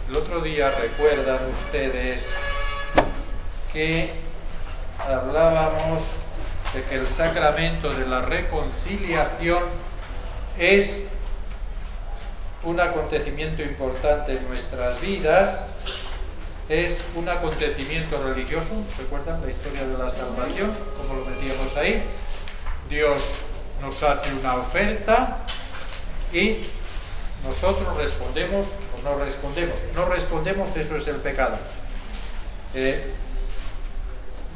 El otro día recuerdan ustedes que hablábamos de que el sacramento de la reconciliación es un acontecimiento importante en nuestras vidas, es un acontecimiento religioso. ¿Recuerdan la historia de la salvación? Como lo metíamos ahí. Dios nos hace una oferta y nosotros respondemos o no respondemos. No respondemos, eso es el pecado.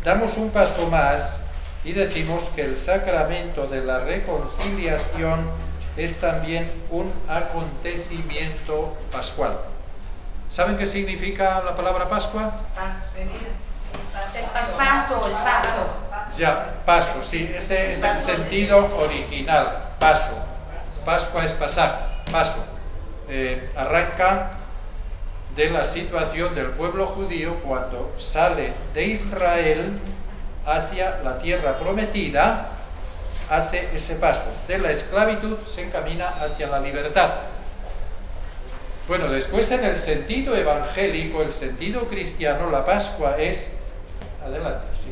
Damos un paso más y decimos que el sacramento de la reconciliación es también un acontecimiento pascual. ¿Saben qué significa la palabra Pascua? El paso. Ya, paso, sí, ese es el sentido original, paso. Pascua es pasar, paso. Arranca de la situación del pueblo judío cuando sale de Israel hacia la tierra prometida, hace ese paso. De la esclavitud se encamina hacia la libertad. Bueno, después en el sentido evangélico, el sentido cristiano, la Pascua es, adelante, sí,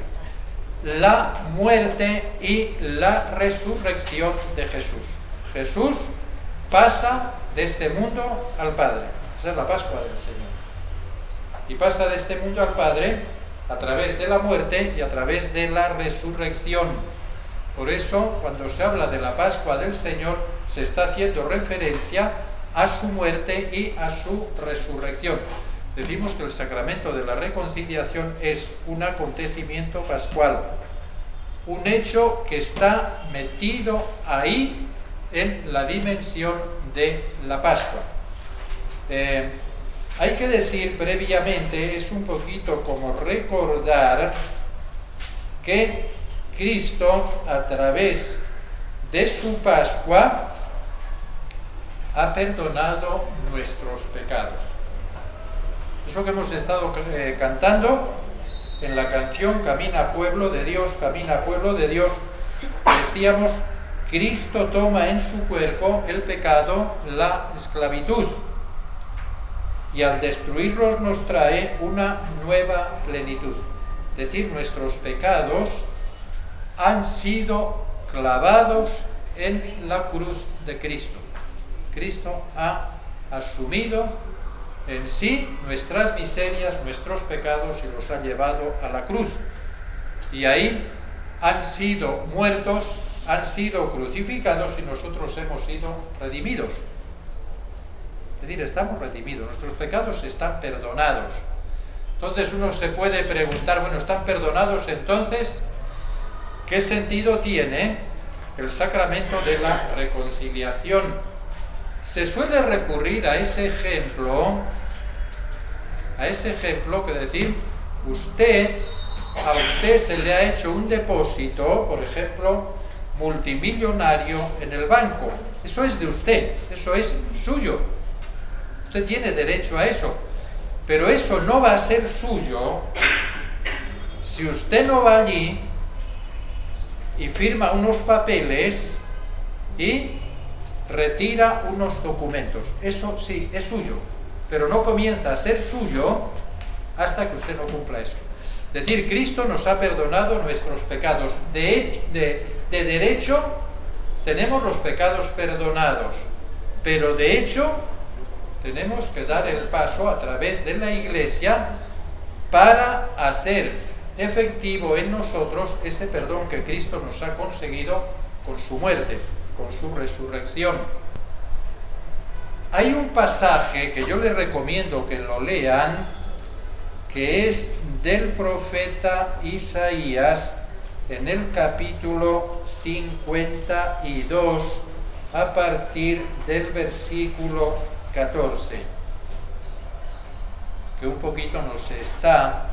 la muerte y la resurrección de Jesús. Jesús pasa de este mundo al Padre. Esa es la Pascua del Señor. Y pasa de este mundo al Padre a través de la muerte y a través de la resurrección. Por eso, cuando se habla de la Pascua del Señor, se está haciendo referencia a su muerte y a su resurrección. Decimos que el sacramento de la reconciliación es un acontecimiento pascual, un hecho que está metido ahí en la dimensión de la Pascua. Hay que decir previamente, es un poquito como recordar que Cristo, a través de su Pascua, ha perdonado nuestros pecados. Eso que hemos estado cantando en la canción Camina pueblo de Dios, camina pueblo de Dios, decíamos, Cristo toma en su cuerpo el pecado, la esclavitud, y al destruirlos nos trae una nueva plenitud. Es decir, nuestros pecados han sido clavados en la cruz de Cristo. Cristo ha asumido en sí nuestras miserias, nuestros pecados, y los ha llevado a la cruz. Y ahí han sido muertos, han sido crucificados, y nosotros hemos sido redimidos. Es decir, estamos redimidos, nuestros pecados están perdonados. Entonces uno se puede preguntar, bueno, ¿están perdonados? Entonces, ¿qué sentido tiene el sacramento de la reconciliación? Se suele recurrir a ese ejemplo que decir, a usted se le ha hecho un depósito, por ejemplo, multimillonario en el banco. Eso es de usted, eso es suyo. Usted tiene derecho a eso, pero eso no va a ser suyo si usted no va allí y firma unos papeles y retira unos documentos. Eso sí, es suyo, pero no comienza a ser suyo hasta que usted no cumpla eso. Es decir, Cristo nos ha perdonado nuestros pecados. De derecho tenemos los pecados perdonados, pero de hecho tenemos que dar el paso a través de la Iglesia para hacer efectivo en nosotros ese perdón que Cristo nos ha conseguido con su muerte, con su resurrección. Hay un pasaje que yo les recomiendo que lo lean, que es del profeta Isaías, en el capítulo 52, a partir del versículo 14, que un poquito nos está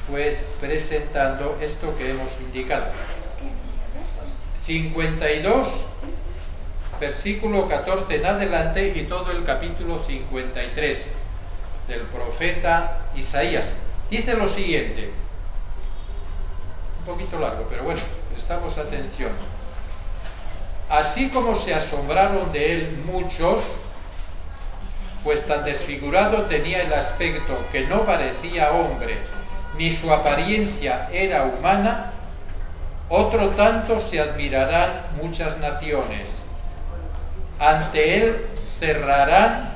pues presentando esto que hemos indicado. 52, versículo 14 en adelante, y todo el capítulo 53 del profeta Isaías. Dice lo siguiente, un poquito largo, pero bueno, prestamos atención. Así como se asombraron de él muchos, pues tan desfigurado tenía el aspecto que no parecía hombre, ni su apariencia era humana, otro tanto se admirarán muchas naciones. Ante él cerrarán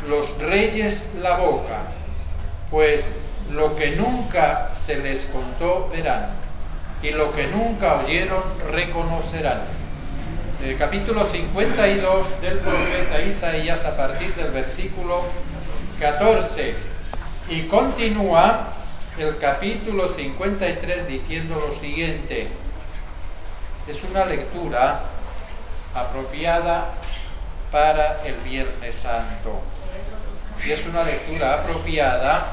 los reyes la boca, pues lo que nunca se les contó verán, y lo que nunca oyeron reconocerán. Capítulo 52 del profeta Isaías, a partir del versículo 14. Y continúa el capítulo 53 diciendo lo siguiente. Es una lectura apropiada para el Viernes Santo. Y es una lectura apropiada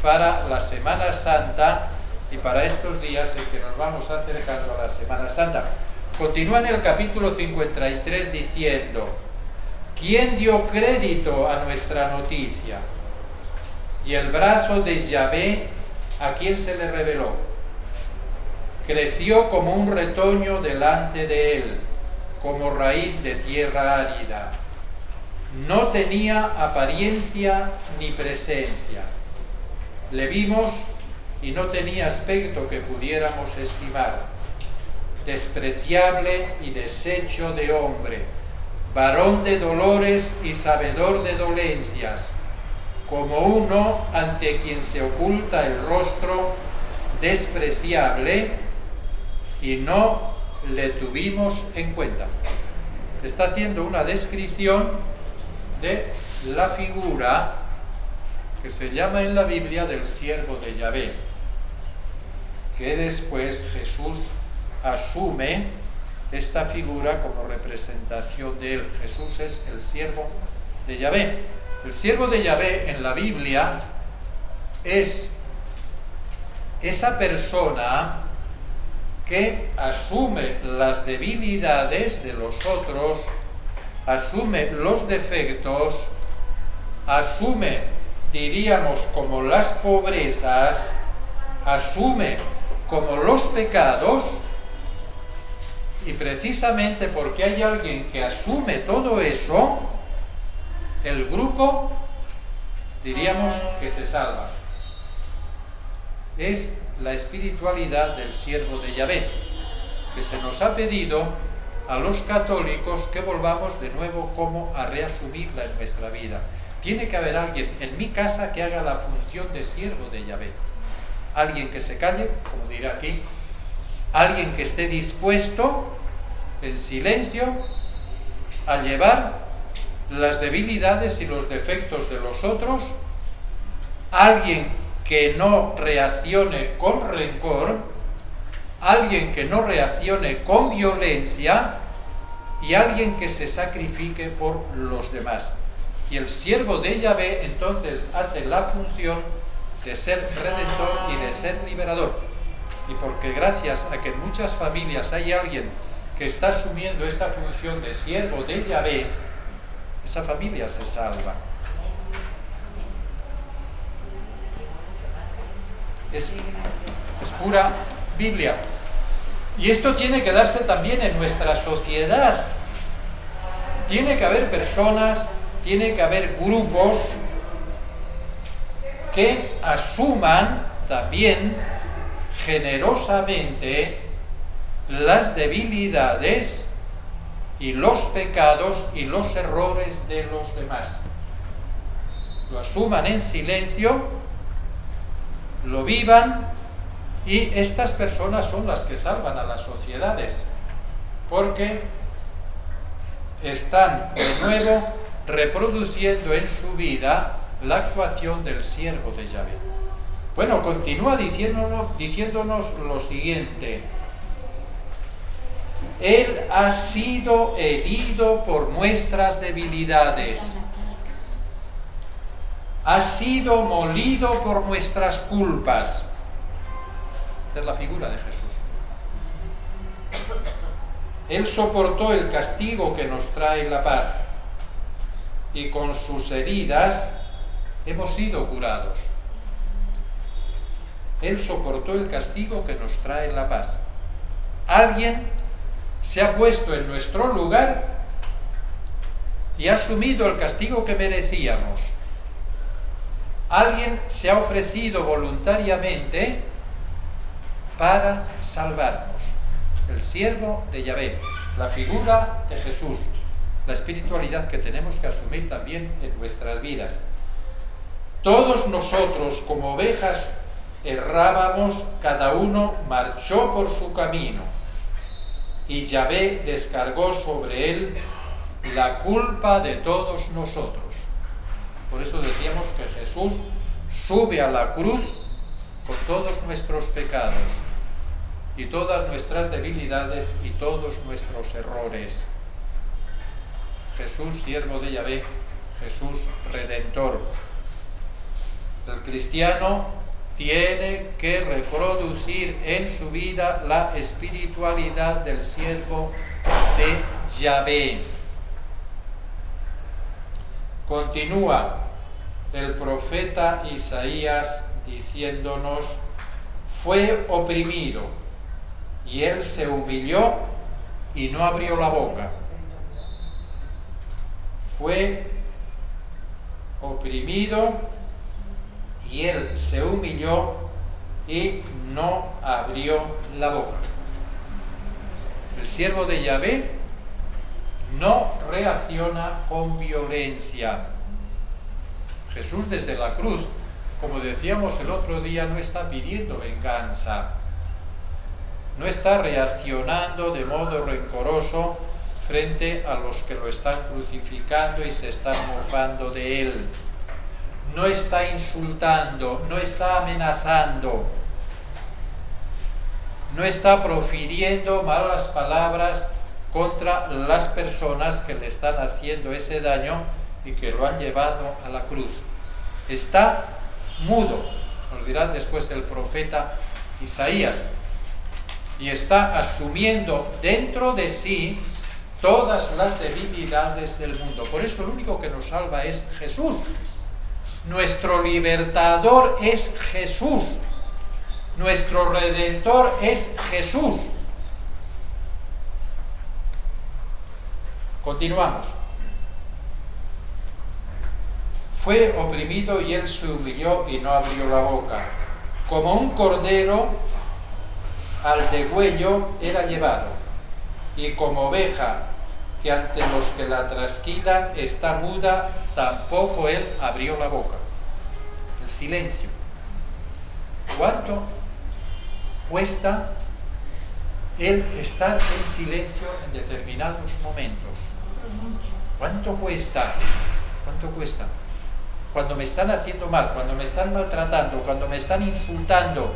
para la Semana Santa y para estos días en que nos vamos acercando a la Semana Santa. Continúa en el capítulo 53 diciendo: ¿quién dio crédito a nuestra noticia? Y el brazo de Yahvé, ¿a quién se le reveló? Creció como un retoño delante de él, como raíz de tierra árida. No tenía apariencia ni presencia. Le vimos y no tenía aspecto que pudiéramos estimar. Despreciable y deshecho de hombre, varón de dolores y sabedor de dolencias, como uno ante quien se oculta el rostro, despreciable, y no le tuvimos en cuenta. Está haciendo una descripción de la figura que se llama en la Biblia del siervo de Yahvé, que después Jesús asume esta figura como representación de él. Jesús es el siervo de Yahvé. El siervo de Yahvé en la Biblia es esa persona que asume las debilidades de los otros, asume los defectos, asume, diríamos, como las pobrezas, asume como los pecados. Y precisamente porque hay alguien que asume todo eso, el grupo, diríamos, que se salva. Es la espiritualidad del siervo de Yahvé, que se nos ha pedido a los católicos que volvamos de nuevo como a reasumirla en nuestra vida. Tiene que haber alguien en mi casa que haga la función de siervo de Yahvé. Alguien que se calle, como dirá aquí, alguien que esté dispuesto en silencio a llevar las debilidades y los defectos de los otros, alguien que no reaccione con rencor, alguien que no reaccione con violencia y alguien que se sacrifique por los demás. Y el siervo de Yahvé entonces hace la función de ser redentor y de ser liberador. Y porque gracias a que en muchas familias hay alguien que está asumiendo esta función de siervo de Yahvé, esa familia se salva. Es pura Biblia. Y esto tiene que darse también en nuestra sociedad. Tiene que haber personas, tiene que haber grupos que asuman también generosamente las debilidades y los pecados y los errores de los demás. Lo asuman en silencio, lo vivan, y estas personas son las que salvan a las sociedades, porque están de nuevo reproduciendo en su vida la actuación del siervo de Yahvé. Bueno, continúa diciéndonos lo siguiente: Él ha sido herido por nuestras debilidades, ha sido molido por nuestras culpas. Esta es la figura de Jesús. Él soportó el castigo que nos trae la paz, y con sus heridas hemos sido curados. Él soportó el castigo que nos trae la paz. Alguien se ha puesto en nuestro lugar y ha asumido el castigo que merecíamos. Alguien se ha ofrecido voluntariamente para salvarnos. El siervo de Yahvé, la figura de Jesús, la espiritualidad que tenemos que asumir también en nuestras vidas. Todos nosotros, como ovejas, errábamos, cada uno marchó por su camino, y Yahvé descargó sobre él la culpa de todos nosotros. Por eso decíamos que Jesús sube a la cruz con todos nuestros pecados y todas nuestras debilidades y todos nuestros errores. Jesús, siervo de Yahvé, Jesús redentor. El cristiano tiene que reproducir en su vida la espiritualidad del siervo de Yahvé. Continúa el profeta Isaías diciéndonos: fue oprimido y él se humilló y no abrió la boca. Fue oprimido y él se humilló y no abrió la boca. El siervo de Yahvé no reacciona con violencia. Jesús desde la cruz, como decíamos el otro día, no está pidiendo venganza, no está reaccionando de modo rencoroso frente a los que lo están crucificando y se están mofando de él. No está insultando, no está amenazando, no está profiriendo malas palabras contra las personas que le están haciendo ese daño y que lo han llevado a la cruz. Está mudo, nos dirá después el profeta Isaías, y está asumiendo dentro de sí todas las debilidades del mundo. Por eso el único que nos salva es Jesús. Nuestro libertador es Jesús. Nuestro redentor es Jesús. Continuamos. Fue oprimido y él se humilló y no abrió la boca. Como un cordero al degüello era llevado, y como oveja que ante los que la trasquilan está muda, tampoco él abrió la boca. El silencio. ¿Cuánto cuesta el estar en silencio en determinados momentos? ¿Cuánto cuesta? ¿Cuánto cuesta? Cuando me están haciendo mal, cuando me están maltratando, cuando me están insultando,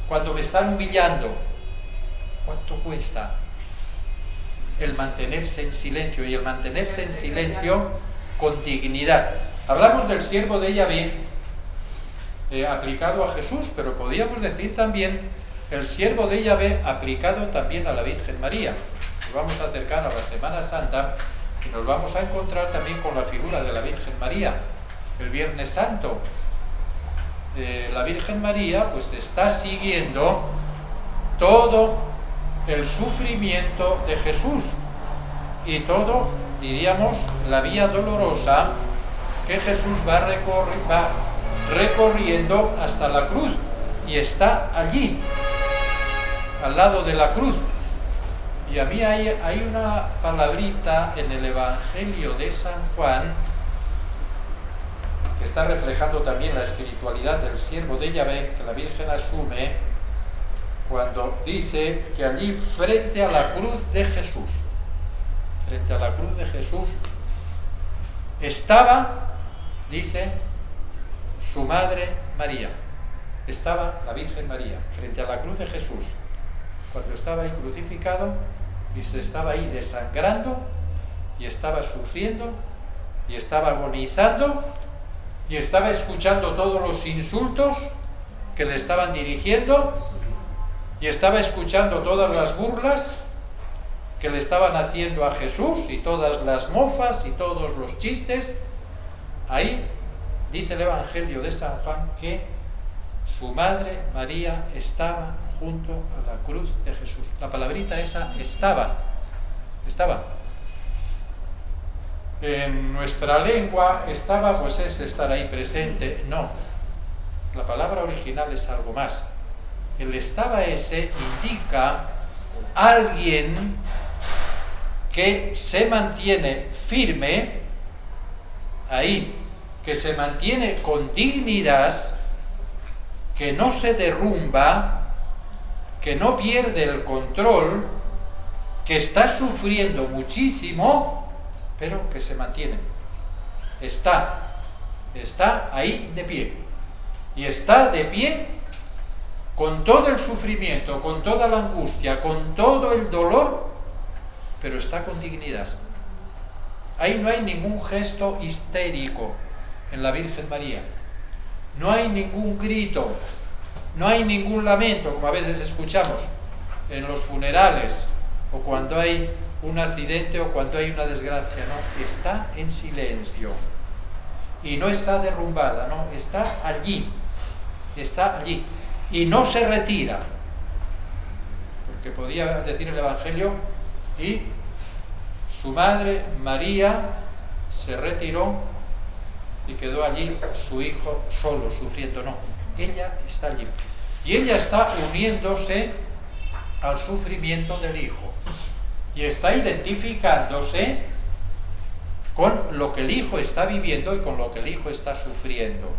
cuando me están humillando, ¿cuánto cuesta el mantenerse en silencio? Y el mantenerse en silencio con dignidad. Hablamos del siervo de Yahvé aplicado a Jesús, pero podríamos decir también el siervo de Yahvé aplicado también a la Virgen María. Nos vamos a acercar a la Semana Santa y nos vamos a encontrar también con la figura de la Virgen María. El Viernes Santo, la Virgen María pues está siguiendo todo el sufrimiento de Jesús y todo, diríamos, la vía dolorosa que Jesús va recorriendo hasta la cruz, y está allí, al lado de la cruz. Y a mí hay una palabrita en el Evangelio de San Juan que está reflejando también la espiritualidad del siervo de Yahvé, que la Virgen asume cuando dice que allí frente a la cruz de Jesús, estaba, dice, su madre María. Estaba la Virgen María frente a la cruz de Jesús cuando estaba ahí crucificado y se estaba ahí desangrando y estaba sufriendo y estaba agonizando y estaba escuchando todos los insultos que le estaban dirigiendo y estaba escuchando todas las burlas que le estaban haciendo a Jesús y todas las mofas y todos los chistes. Ahí dice el Evangelio de San Juan que su madre María estaba junto a la cruz de Jesús. La palabrita esa, estaba. en nuestra lengua estaba, pues es estar ahí presente. No, la palabra original es algo más. El estaba ese indica alguien que se mantiene firme ahí, que se mantiene con dignidad, que no se derrumba, que no pierde el control, que está sufriendo muchísimo, pero que se mantiene. Está ahí de pie. Y está de pie con todo el sufrimiento, con toda la angustia, con todo el dolor, pero está con dignidad. Ahí no hay ningún gesto histérico en la Virgen María. No hay ningún grito, no hay ningún lamento, como a veces escuchamos en los funerales, o cuando hay un accidente o cuando hay una desgracia. No, está en silencio. Y no está derrumbada, no, está allí. Y no se retira. Porque podía decir el Evangelio, y su madre María se retiró y quedó allí su hijo solo, sufriendo. No, ella está allí. Y ella está uniéndose al sufrimiento del hijo. Y está identificándose con lo que el hijo está viviendo y con lo que el hijo está sufriendo.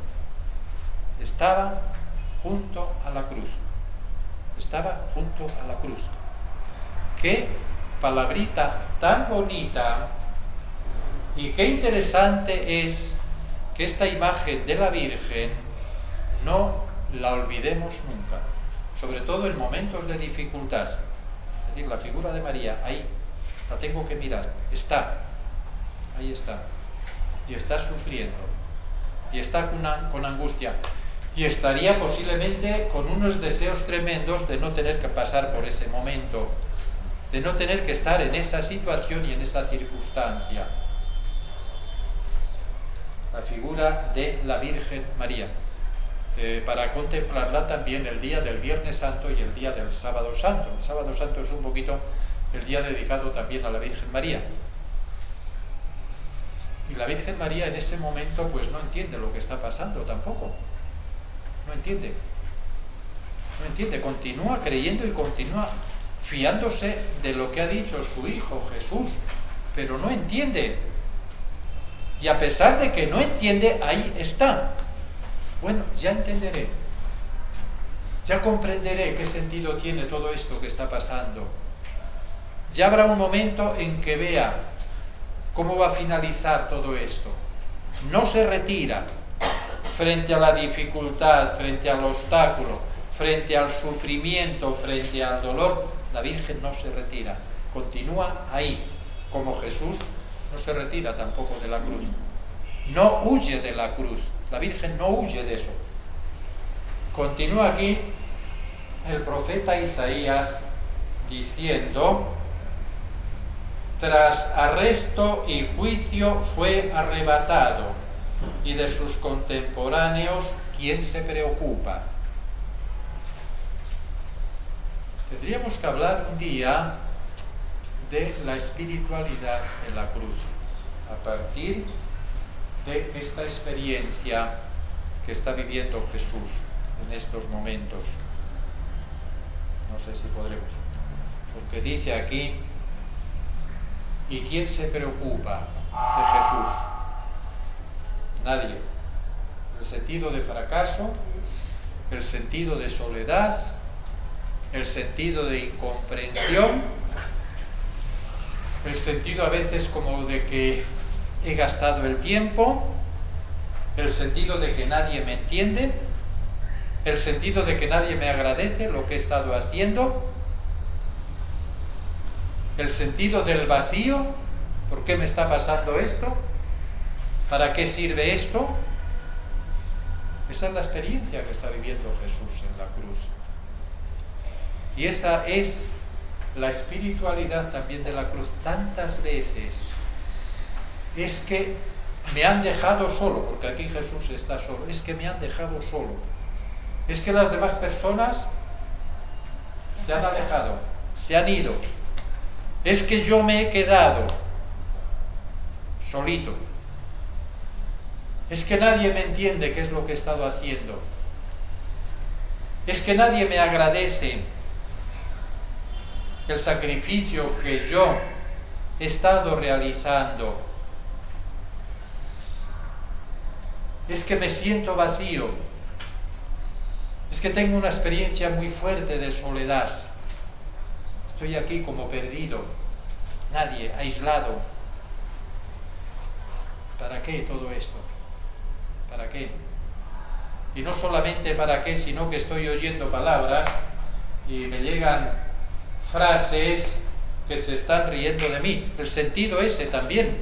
Estaba junto a la cruz. Estaba junto a la cruz. Qué palabrita tan bonita, y qué interesante es que esta imagen de la Virgen no la olvidemos nunca, sobre todo en momentos de dificultad. Es decir, la figura de María, ahí la tengo que mirar, ahí está, y está sufriendo, y está con angustia, y estaría posiblemente con unos deseos tremendos de no tener que pasar por ese momento, de no tener que estar en esa situación y en esa circunstancia. La figura de la Virgen María, para contemplarla también el día del Viernes Santo y el día del Sábado Santo. El Sábado Santo es un poquito el día dedicado también a la Virgen María. Y la Virgen María en ese momento pues no entiende lo que está pasando tampoco. No entiende, continúa creyendo y continúa fiándose de lo que ha dicho su Hijo Jesús, pero no entiende. Y a pesar de que no entiende, ahí está. Bueno, ya entenderé, ya comprenderé qué sentido tiene todo esto que está pasando. Ya habrá un momento en que vea cómo va a finalizar todo esto. No se retira frente a la dificultad, frente al obstáculo, frente al sufrimiento, frente al dolor. La Virgen no se retira, continúa ahí, como Jesús no se retira tampoco de la cruz. No huye de la cruz, la Virgen no huye de eso. Continúa aquí el profeta Isaías diciendo: tras arresto y juicio fue arrebatado, y de sus contemporáneos, ¿quién se preocupa? Tendríamos que hablar un día de la espiritualidad de la cruz, a partir de esta experiencia que está viviendo Jesús en estos momentos. No sé si podremos, porque dice aquí: ¿y quién se preocupa de Jesús? Nadie. El sentido de fracaso, el sentido de soledad, el sentido de incomprensión, el sentido a veces como de que he gastado el tiempo, el sentido de que nadie me entiende, el sentido de que nadie me agradece lo que he estado haciendo, el sentido del vacío. ¿Por qué me está pasando esto? ¿Para qué sirve esto? Esa es la experiencia que está viviendo Jesús en la cruz. Y esa es la espiritualidad también de la cruz. Tantas veces es que me han dejado solo, porque aquí Jesús está solo, es que me han dejado solo. Es que las demás personas se han alejado, se han ido. Es que yo me he quedado solito. Es que nadie me entiende qué es lo que he estado haciendo. Es que nadie me agradece el sacrificio que yo he estado realizando. Es que me siento vacío. Es que tengo una experiencia muy fuerte de soledad. Estoy aquí como perdido, nadie, aislado. ¿Para qué todo esto? ¿Para qué? Y no solamente para qué, sino que estoy oyendo palabras y me llegan frases que se están riendo de mí. El sentido ese también,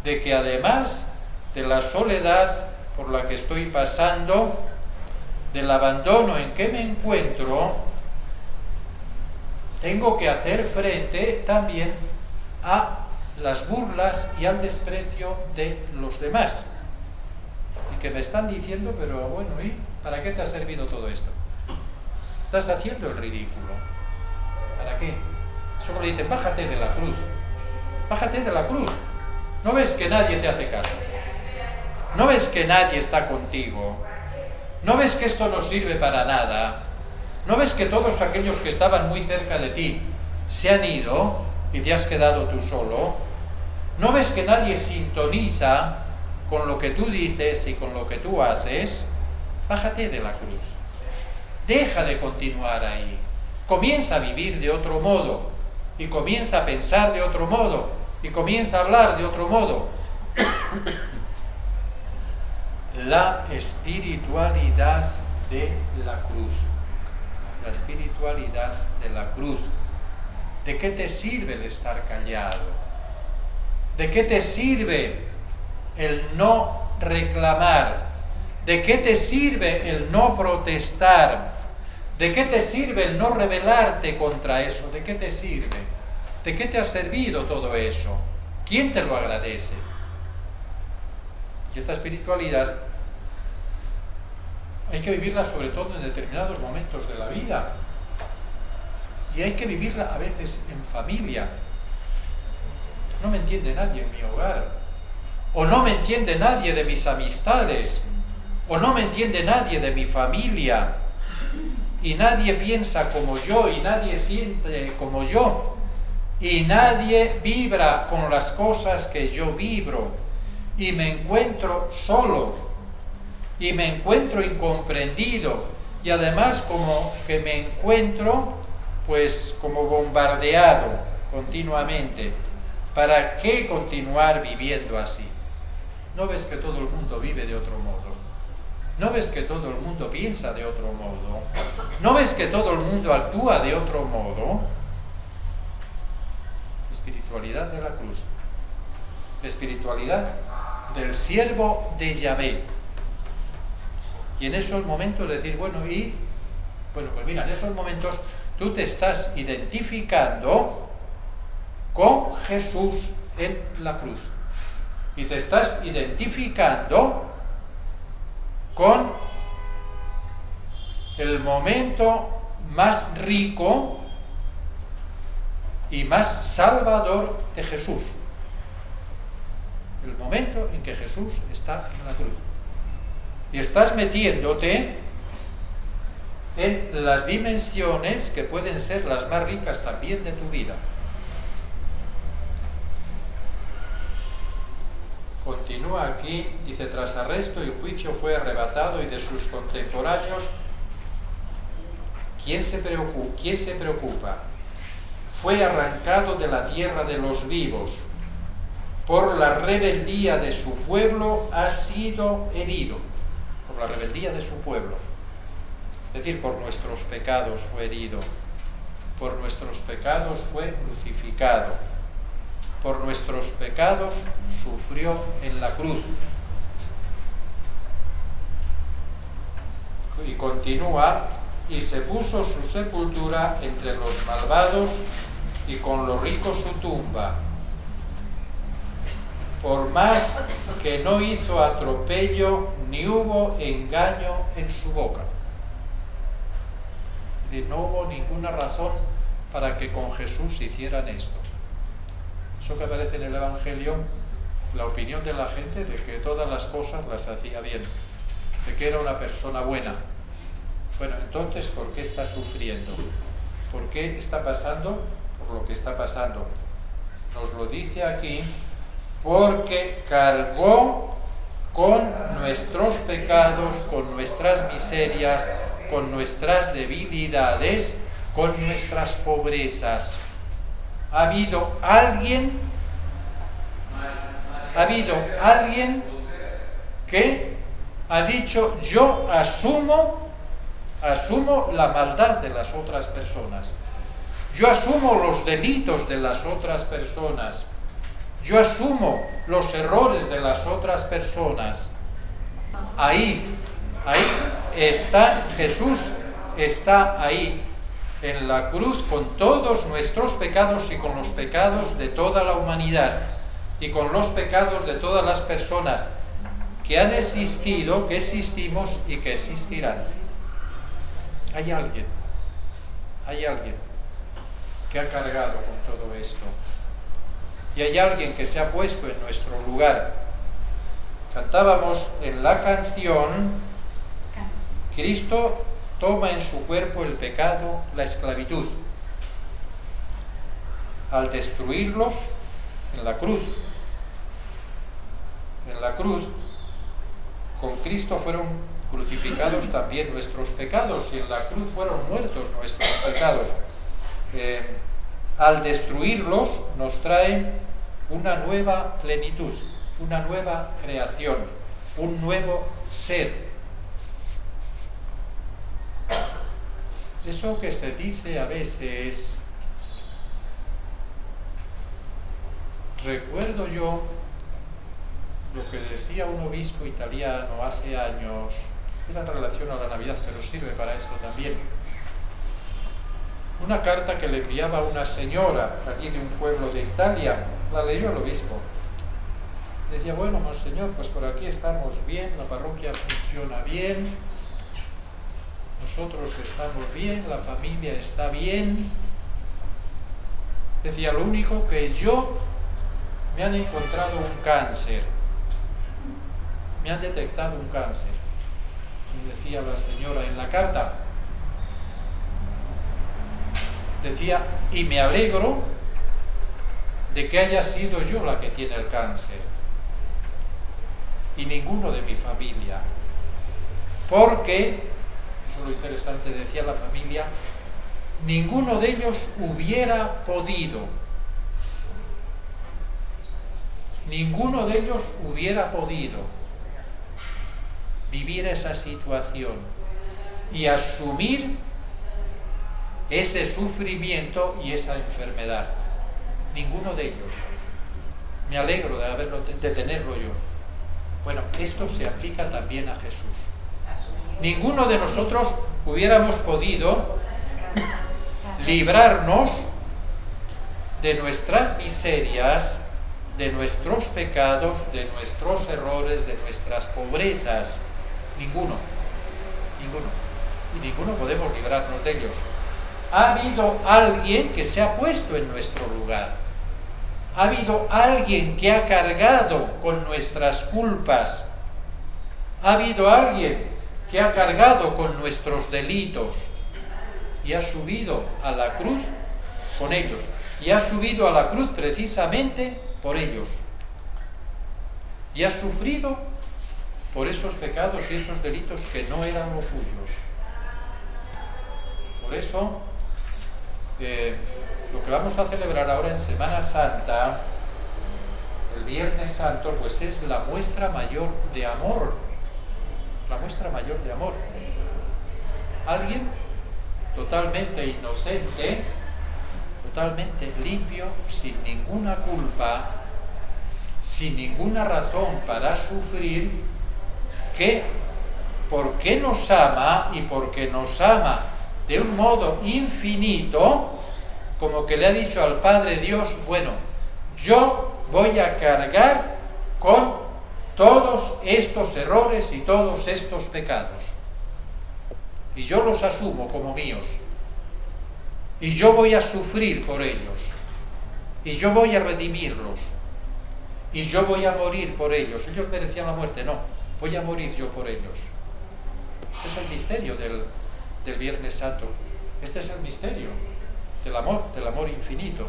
de que además de la soledad por la que estoy pasando, del abandono en que me encuentro, tengo que hacer frente también a las burlas y al desprecio de los demás. Y que me están diciendo, pero bueno, ¿y para qué te ha servido todo esto? Estás haciendo el ridículo. ¿Para qué? Eso le dicen, bájate de la cruz. Bájate de la cruz. ¿No ves que nadie te hace caso? ¿No ves que nadie está contigo? ¿No ves que esto no sirve para nada? ¿No ves que todos aquellos que estaban muy cerca de ti se han ido y te has quedado tú solo? ¿No ves que nadie sintoniza con lo que tú dices y con lo que tú haces? Bájate de la cruz. Deja de continuar ahí. Comienza a vivir de otro modo y comienza a pensar de otro modo y comienza a hablar de otro modo. La espiritualidad de la cruz. La espiritualidad de la cruz. ¿De qué te sirve el estar callado? ¿De qué te sirve el no reclamar? ¿De qué te sirve el no protestar? ¿De qué te sirve el no rebelarte contra eso? ¿De qué te sirve? ¿De qué te ha servido todo eso? ¿Quién te lo agradece? Y esta espiritualidad hay que vivirla sobre todo en determinados momentos de la vida. Y hay que vivirla a veces en familia. No me entiende nadie en mi hogar. O no me entiende nadie de mis amistades. O no me entiende nadie de mi familia. Y nadie piensa como yo, y nadie siente como yo. Y nadie vibra con las cosas que yo vibro. Y me encuentro solo. Y me encuentro incomprendido. Y además como que me encuentro pues como bombardeado continuamente. ¿Para qué continuar viviendo así? ¿No ves que todo el mundo vive de otro modo? ¿No ves que todo el mundo piensa de otro modo? ¿No ves que todo el mundo actúa de otro modo? Espiritualidad de la cruz. Espiritualidad del siervo de Yahvé. Y en esos momentos decir, pues mira, en esos momentos tú te estás identificando con Jesús en la cruz. Y te estás identificando con el momento más rico y más salvador de Jesús. El momento en que Jesús está en la cruz. Y estás metiéndote en las dimensiones que pueden ser las más ricas también de tu vida. Continúa aquí, dice, tras arresto y juicio fue arrebatado y de sus contemporáneos, ¿quién se preocupa? Fue arrancado de la tierra de los vivos. Por la rebeldía de su pueblo ha sido herido. Por la rebeldía de su pueblo. Es decir, por nuestros pecados fue herido. Por nuestros pecados fue crucificado. Por nuestros pecados sufrió en la cruz. Y continúa, y se puso su sepultura entre los malvados y con los ricos su tumba. Por más que no hizo atropello ni hubo engaño en su boca. Y no hubo ninguna razón para que con Jesús hicieran esto. Eso que aparece en el Evangelio la opinión de la gente de que todas las cosas las hacía bien, de que era una persona buena. Bueno, entonces, ¿por qué está sufriendo? ¿Por qué está pasando por lo que está pasando? Nos lo dice aquí, porque cargó con nuestros pecados, con nuestras miserias, con nuestras debilidades, con nuestras pobrezas. Ha habido alguien que ha dicho: yo asumo la maldad de las otras personas, yo asumo los delitos de las otras personas, yo asumo los errores de las otras personas. Ahí está Jesús, está ahí en la cruz con todos nuestros pecados y con los pecados de toda la humanidad y con los pecados de todas las personas que han existido, que existimos y que existirán. Hay alguien que ha cargado con todo esto, y hay alguien que se ha puesto en nuestro lugar. Cantábamos en la canción: Cristo toma en su cuerpo el pecado, la esclavitud, al destruirlos en la cruz. En la cruz, con Cristo fueron crucificados también nuestros pecados, y en la cruz fueron muertos nuestros pecados. Al destruirlos nos trae una nueva plenitud, una nueva creación, un nuevo ser. Eso que se dice a veces, recuerdo yo lo que decía un obispo italiano hace años, era en relación a la Navidad, pero sirve para esto también. Una carta que le enviaba una señora allí de un pueblo de Italia, la leyó el obispo. Decía: bueno, monseñor, pues por aquí estamos bien, la parroquia funciona bien, nosotros estamos bien, la familia está bien. Decía: lo único que me han encontrado un cáncer, me han detectado un cáncer. Y decía la señora en la carta, decía: y me alegro de que haya sido yo la que tiene el cáncer y ninguno de mi familia, porque, eso es lo interesante, decía la familia, ninguno de ellos hubiera podido vivir esa situación y asumir ese sufrimiento y esa enfermedad. Ninguno de ellos. Me alegro de tenerlo yo. Bueno, esto se aplica también a Jesús. Ninguno de nosotros hubiéramos podido librarnos de nuestras miserias, de nuestros pecados, de nuestros errores, de nuestras pobrezas. Ninguno. Y ninguno podemos librarnos de ellos. Ha habido alguien que se ha puesto en nuestro lugar. Ha habido alguien que ha cargado con nuestras culpas. Ha habido alguien que ha cargado con nuestros delitos y ha subido a la cruz con ellos. Y ha subido a la cruz precisamente por ellos. Y ha sufrido por esos pecados y esos delitos que no eran los suyos. Por eso, lo que vamos a celebrar ahora en Semana Santa, el Viernes Santo, pues es la muestra mayor de amor. La muestra mayor de amor. Alguien totalmente inocente, totalmente limpio, sin ninguna culpa, sin ninguna razón para sufrir, que porque nos ama y porque nos ama de un modo infinito, como que le ha dicho al Padre Dios: bueno, yo voy a cargar con todos estos errores y todos estos pecados, y yo los asumo como míos, y yo voy a sufrir por ellos, y yo voy a redimirlos, y yo voy a morir por ellos. Ellos merecían la muerte, no, voy a morir yo por ellos. Este es el misterio del Viernes Santo. Este es el misterio del amor infinito.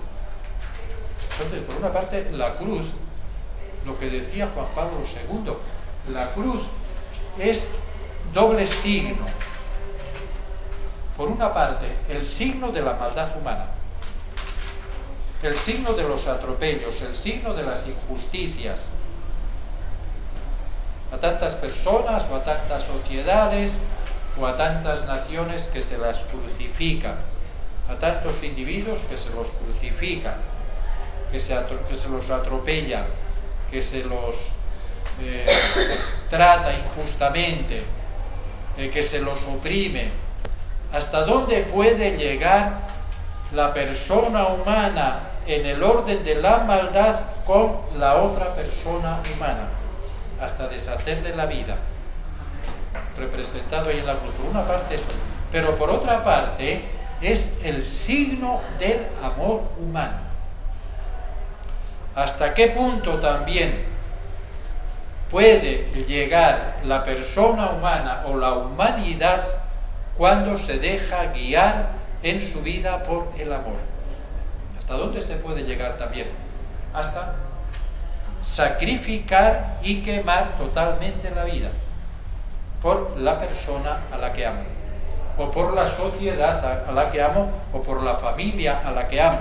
Entonces, por una parte, la cruz, lo que decía Juan Pablo II, la cruz es doble signo. Por una parte, el signo de la maldad humana, el signo de los atropellos, el signo de las injusticias a tantas personas o a tantas sociedades o a tantas naciones que se las crucifican, a tantos individuos que se los crucifican, que se los atropella, que se los trata injustamente, que se los oprime. ¿Hasta dónde puede llegar la persona humana en el orden de la maldad con la otra persona humana? Hasta deshacerle la vida, representado ahí en la cruz. Por una parte eso, pero por otra parte es el signo del amor humano. ¿Hasta qué punto también puede llegar la persona humana o la humanidad cuando se deja guiar en su vida por el amor? ¿Hasta dónde se puede llegar también? Hasta sacrificar y quemar totalmente la vida por la persona a la que amo, o por la sociedad a la que amo, o por la familia a la que amo.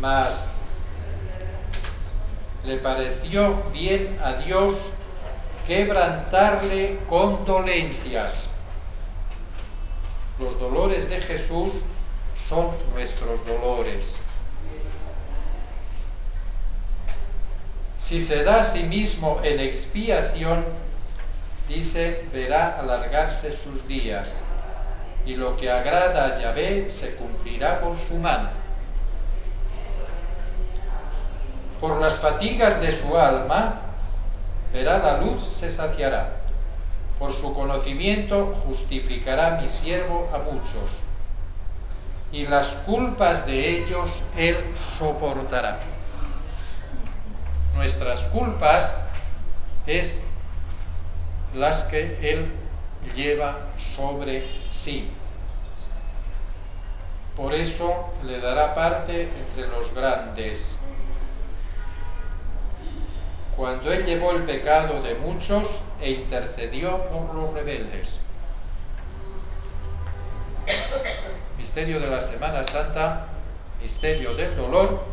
Mas le pareció bien a Dios quebrantarle con dolencias. Los dolores de Jesús son nuestros dolores. Si se da a sí mismo en expiación, dice, verá alargarse sus días, y lo que agrada a Yahvé se cumplirá por su mano. Por las fatigas de su alma, verá la luz se saciará. Por su conocimiento justificará mi siervo a muchos, y las culpas de ellos él soportará. Nuestras culpas es las que él lleva sobre sí. Por eso le dará parte entre los grandes. Cuando él llevó el pecado de muchos e intercedió por los rebeldes. Misterio de la Semana Santa, misterio del dolor,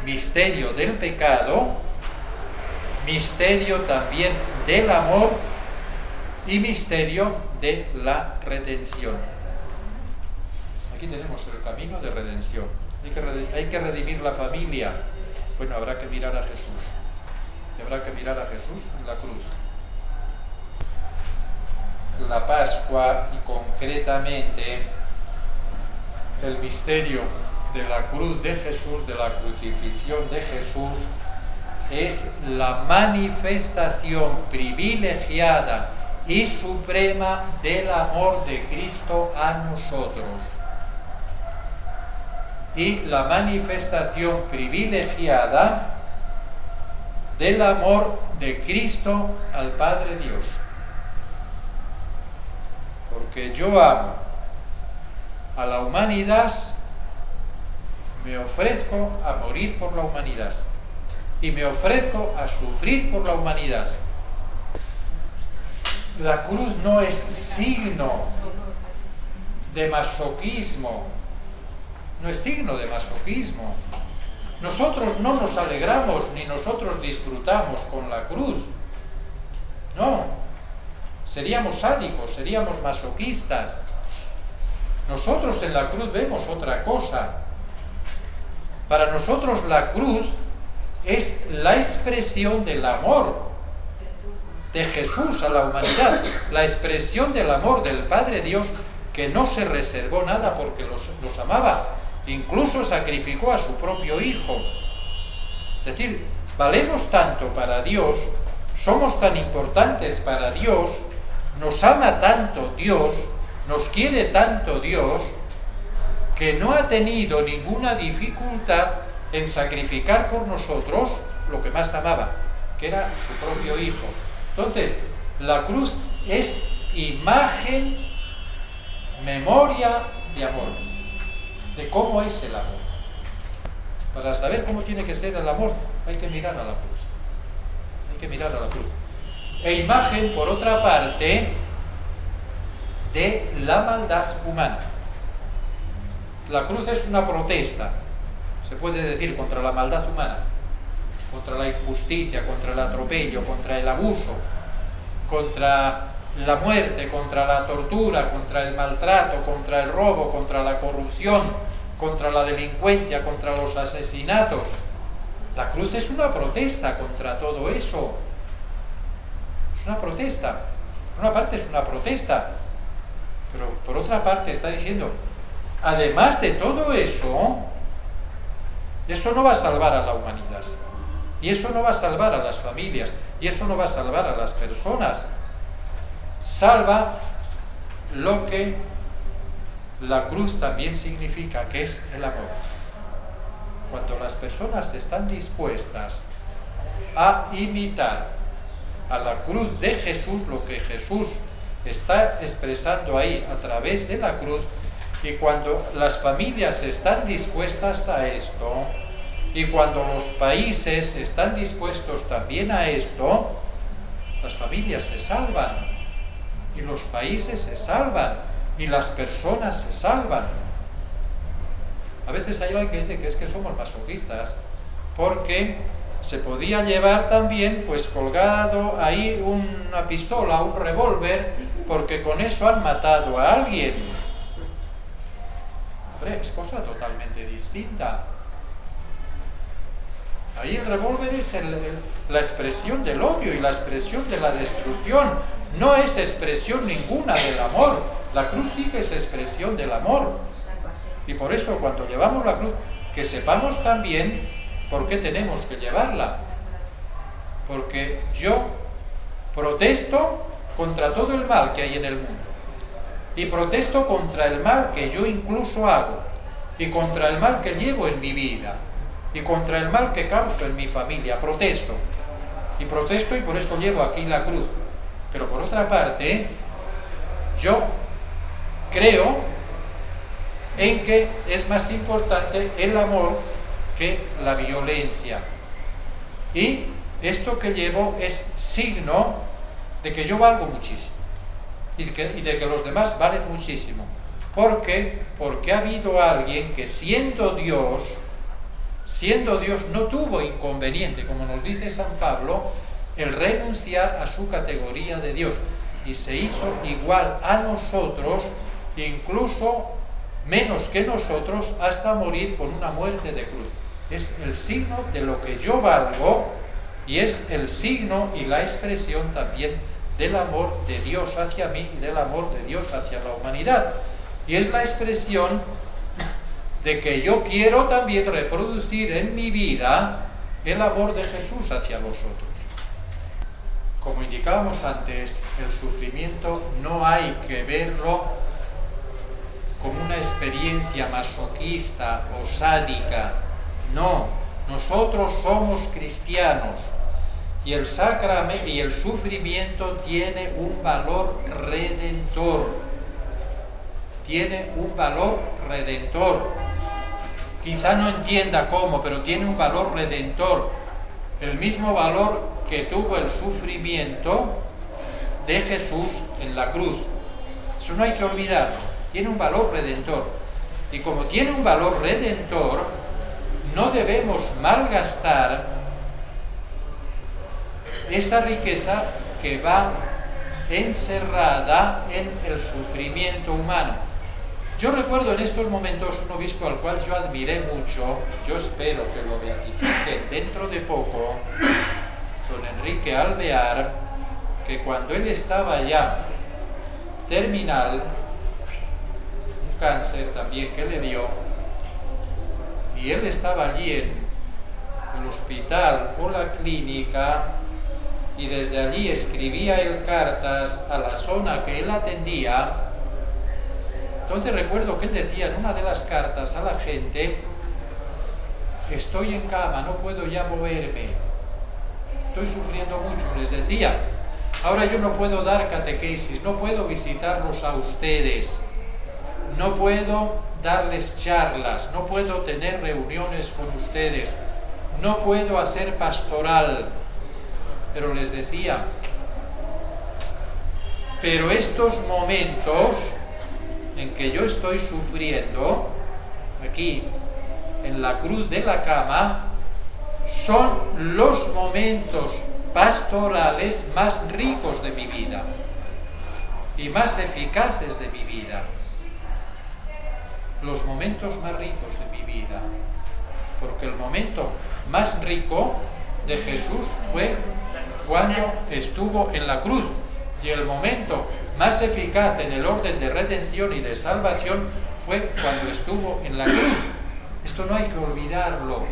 misterio del pecado, misterio también del amor y misterio de la redención. Aquí tenemos el camino de redención. Hay que redimir la familia. Bueno, habrá que mirar a Jesús. Y habrá que mirar a Jesús en la cruz. La Pascua y concretamente el misterio de la cruz de Jesús, de la crucifixión de Jesús, es la manifestación privilegiada y suprema del amor de Cristo a nosotros. Y la manifestación privilegiada del amor de Cristo al Padre Dios. Porque yo amo a la humanidad, me ofrezco a morir por la humanidad y me ofrezco a sufrir por la humanidad. La cruz no es signo de masoquismo, no es signo de masoquismo. Nosotros no nos alegramos ni nosotros disfrutamos con la cruz. No, seríamos sádicos, seríamos masoquistas. Nosotros en la cruz vemos otra cosa. Para nosotros la cruz es la expresión del amor de Jesús a la humanidad, la expresión del amor del Padre Dios, que no se reservó nada porque los amaba. Incluso sacrificó a su propio Hijo. Es decir, valemos tanto para Dios, somos tan importantes para Dios, nos ama tanto Dios, nos quiere tanto Dios, que no ha tenido ninguna dificultad en sacrificar por nosotros lo que más amaba, que era su propio Hijo. Entonces, la cruz es imagen, memoria de amor, de cómo es el amor. Para saber cómo tiene que ser el amor, hay que mirar a la cruz. Hay que mirar a la cruz. E imagen, por otra parte, de la maldad humana. La cruz es una protesta, se puede decir, contra la maldad humana, contra la injusticia, contra el atropello, contra el abuso, contra la muerte, contra la tortura, contra el maltrato, contra el robo, contra la corrupción, contra la delincuencia, contra los asesinatos. La cruz es una protesta contra todo eso. Es una protesta. Por una parte es una protesta, pero por otra parte está diciendo, además de todo eso, eso no va a salvar a la humanidad. Y eso no va a salvar a las familias. Y eso no va a salvar a las personas. Salva lo que la cruz también significa, que es el amor. Cuando las personas están dispuestas a imitar a la cruz de Jesús, lo que Jesús está expresando ahí a través de la cruz, y cuando las familias están dispuestas a esto, y cuando los países están dispuestos también a esto, las familias se salvan, y los países se salvan, y las personas se salvan. A veces hay alguien que dice que es que somos masoquistas, porque se podía llevar también pues colgado ahí una pistola, un revólver, porque con eso han matado a alguien. Hombre, es cosa totalmente distinta. Ahí el revólver es la expresión del odio y la expresión de la destrucción, no es expresión ninguna del amor. La cruz sí que es expresión del amor. Y por eso cuando llevamos la cruz, que sepamos también por qué tenemos que llevarla. Porque yo protesto contra todo el mal que hay en el mundo. Y protesto contra el mal que yo incluso hago. Y contra el mal que llevo en mi vida. Y contra el mal que causo en mi familia. Protesto. Y protesto y por eso llevo aquí la cruz. Pero por otra parte, yo creo en que es más importante el amor que la violencia. Y esto que llevo es signo de que yo valgo muchísimo y de que los demás valen muchísimo. ¿Por qué? Porque ha habido alguien que siendo Dios no tuvo inconveniente, como nos dice San Pablo, el renunciar a su categoría de Dios y se hizo igual a nosotros, incluso menos que nosotros, hasta morir con una muerte de cruz. Es el signo de lo que yo valgo y es el signo y la expresión también del amor de Dios hacia mí y del amor de Dios hacia la humanidad. Y es la expresión de que yo quiero también reproducir en mi vida el amor de Jesús hacia vosotros. Como indicábamos antes, el sufrimiento no hay que verlo como una experiencia masoquista o sádica. No, nosotros somos cristianos y el sufrimiento tiene un valor redentor. Tiene un valor redentor. Quizá no entienda cómo, pero tiene un valor redentor. El mismo valor que tuvo el sufrimiento de Jesús en la cruz. Eso no hay que olvidarlo. Tiene un valor redentor. Y como tiene un valor redentor, no debemos malgastar esa riqueza que va encerrada en el sufrimiento humano. Yo recuerdo en estos momentos un obispo al cual yo admiré mucho, yo espero que lo beatifique dentro de poco, don Enrique Alvear, que cuando él estaba ya terminal, un cáncer también que le dio, y él estaba allí en el hospital o la clínica, y desde allí escribía él cartas a la zona que él atendía, Entonces recuerdo que él decía en una de las cartas a la gente: estoy en cama, no puedo ya moverme, estoy sufriendo mucho, les decía. Ahora yo no puedo dar catequesis, no puedo visitarlos a ustedes, no puedo darles charlas, no puedo tener reuniones con ustedes, no puedo hacer pastoral. Pero les decía, pero estos momentos en que yo estoy sufriendo, aquí, en la cruz de la cama, son los momentos pastorales más ricos de mi vida y más eficaces de mi vida. Los momentos más ricos de mi vida. Porque el momento más rico de Jesús fue cuando estuvo en la cruz. Y el momento más eficaz en el orden de redención y de salvación fue cuando estuvo en la cruz. Esto no hay que olvidarlo.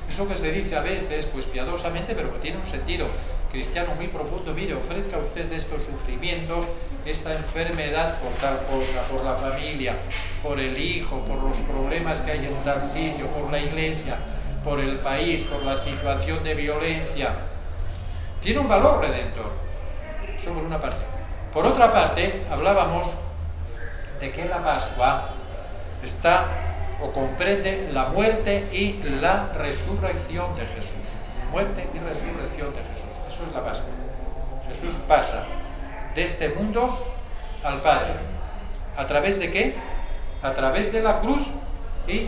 Eso que se dice a veces, pues piadosamente, pero que tiene un sentido cristiano muy profundo: mire, ofrezca usted estos sufrimientos, esta enfermedad por tal cosa, por la familia, por el hijo, por los problemas que hay en tal sitio, por la iglesia, por el país, por la situación de violencia. Tiene un valor redentor. Eso por una parte. Por otra parte, hablábamos de que la Pascua está o comprende la muerte y la resurrección de Jesús. Muerte y resurrección de Jesús. Eso es la Pascua. Jesús pasa de este mundo al Padre. ¿A través de qué? A través de la cruz y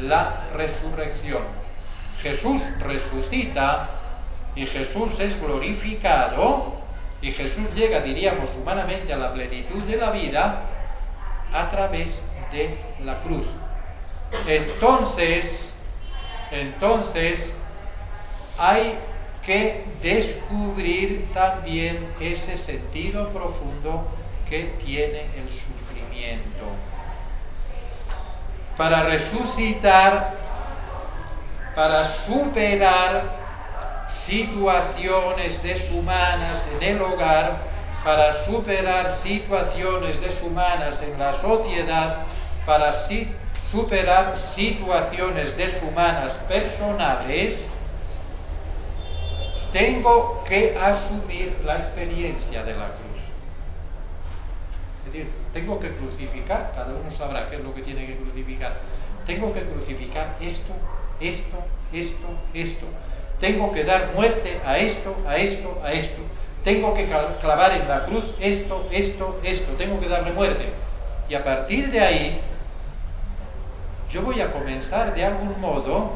la resurrección. Jesús resucita y Jesús es glorificado y Jesús llega, diríamos humanamente, a la plenitud de la vida a través de la cruz. Entonces hay que descubrir también ese sentido profundo que tiene el sufrimiento. Para resucitar, para superar situaciones deshumanas en el hogar, para superar situaciones deshumanas en la sociedad, para superar situaciones deshumanas personales, tengo que asumir la experiencia de la cruz. Es decir, tengo que crucificar, cada uno sabrá qué es lo que tiene que crucificar. Tengo que crucificar esto. Tengo que dar muerte a esto. Tengo que clavar en la cruz esto. Tengo que darle muerte. Y a partir de ahí, yo voy a comenzar de algún modo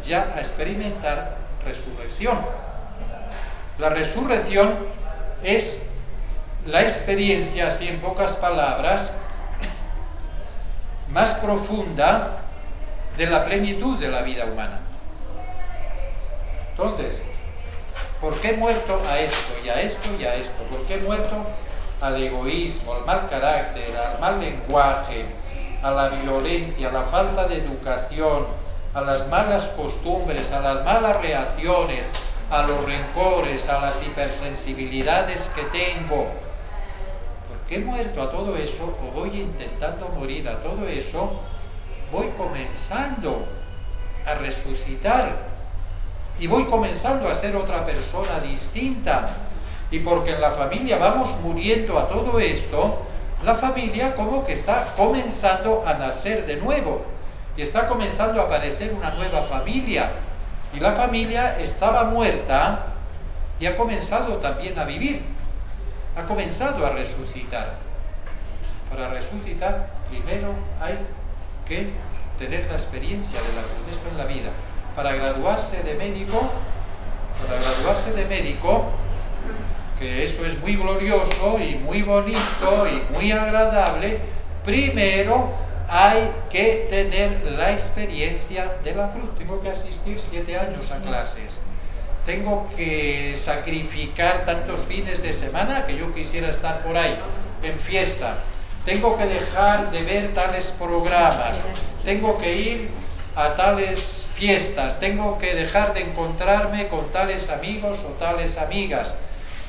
ya a experimentar resurrección. La resurrección es la experiencia, así en pocas palabras, más profunda de la plenitud de la vida humana. Entonces, ¿por qué he muerto a esto y a esto y a esto? ¿Por qué he muerto al egoísmo, al mal carácter, al mal lenguaje, a la violencia, a la falta de educación, a las malas costumbres, a las malas reacciones, a los rencores, a las hipersensibilidades que tengo? ¿Por qué he muerto a todo eso o voy intentando morir a todo eso? Voy comenzando a resucitar y voy comenzando a ser otra persona distinta. Y porque en la familia vamos muriendo a todo esto, la familia como que está comenzando a nacer de nuevo y está comenzando a aparecer una nueva familia. Y la familia estaba muerta y ha comenzado también a vivir, ha comenzado a resucitar. Para resucitar, primero hay que tener la experiencia de la cruz, esto en la vida. Para graduarse de médico, que eso es muy glorioso y muy bonito y muy agradable, primero hay que tener la experiencia de la cruz. Tengo que asistir 7 años a clases, tengo que sacrificar tantos fines de semana que yo quisiera estar por ahí en fiesta, tengo que dejar de ver tales programas, tengo que ir a tales fiestas, tengo que dejar de encontrarme con tales amigos o tales amigas,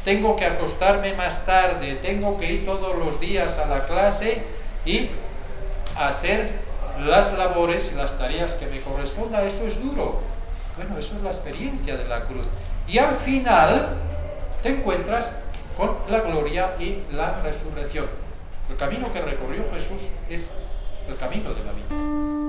tengo que acostarme más tarde, tengo que ir todos los días a la clase y hacer las labores y las tareas que me corresponda. Eso es duro. Bueno, eso es la experiencia de la cruz. Y al final te encuentras con la gloria y la resurrección. El camino que recorrió Jesús es el camino de la vida.